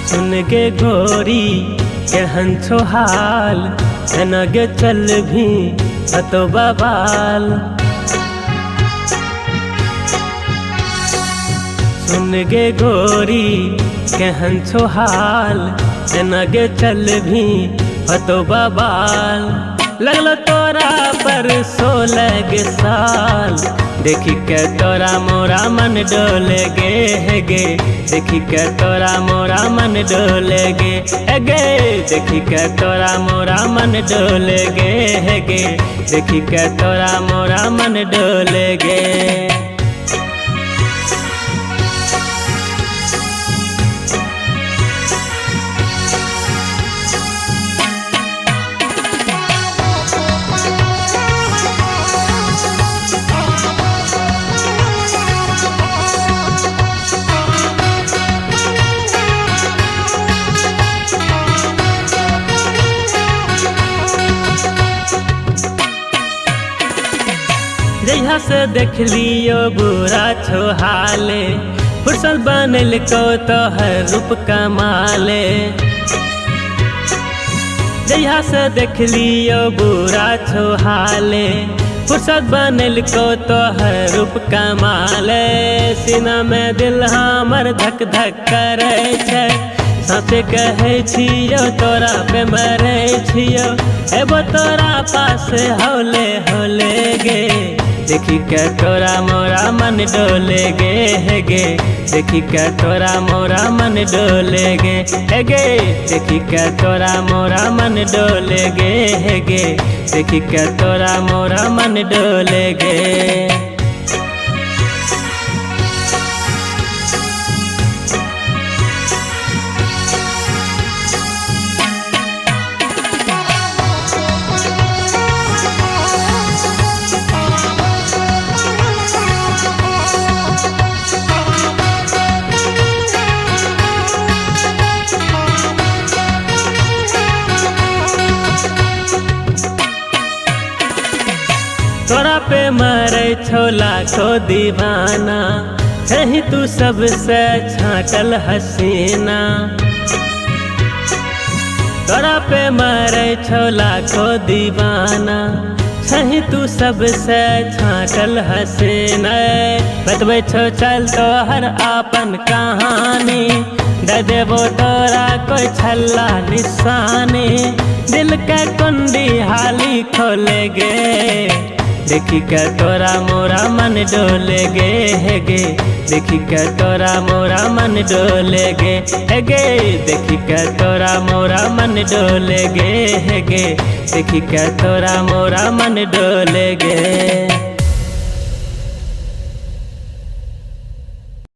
सुन गे गोरी केहन छो हाल, एना गे चल भी अतो बवाल। सुन गे गोरी केहन छो हाल, एना गे चल भी अतो बवाल। लगलो तोरा पर 16 गे साल, देखी के तोरा मोरा मन डोले गे। देखी के तोरा मोरा मन डोले गे। देखी के तोरा मोरा मन डोले गे। देखी के तोरा मोरा मन डोले गे। जहिया से देख लियो बुरा छो हाले, फुर्सत बनल को तो हर रूप कमाले। जहिया से देख लियो बुरा छो हाले, फुर्सत बनल को तो हर रूप कमाले। सीना में दिल हमर धक धक करे छै, साँचे कहै छियो तोरा पे मरै छियो। एबो तोरा पास हौले हौले गे। देखी के तोरा मोरा मन डोले गे। देखी के तोरा मोरा मन डोले गे। देखी के तोरा मोरा मन डोले गे। देखी के तोरा मोरा मन डोले गे। तोरा पे मरे छो लाखो दीवाना, छही तू सबसे छाटल हसीना। तोरा पे मरे छो लाखो दीवाना, छही तू सबसे छाटल हसीना। बतबै छो चल तोहर आपन कहानी, दे देबो तोरा कोई छल्ला निशानी। दिल के कुंडी हाली खोले गे। देखी के तोरा मोरा मन डोले गे। देखी के तोरा मोरा मन डोले गे। देखी के तोरा मोरा मन डोले गे। देखी के तोरा मोरा मन डोले गे।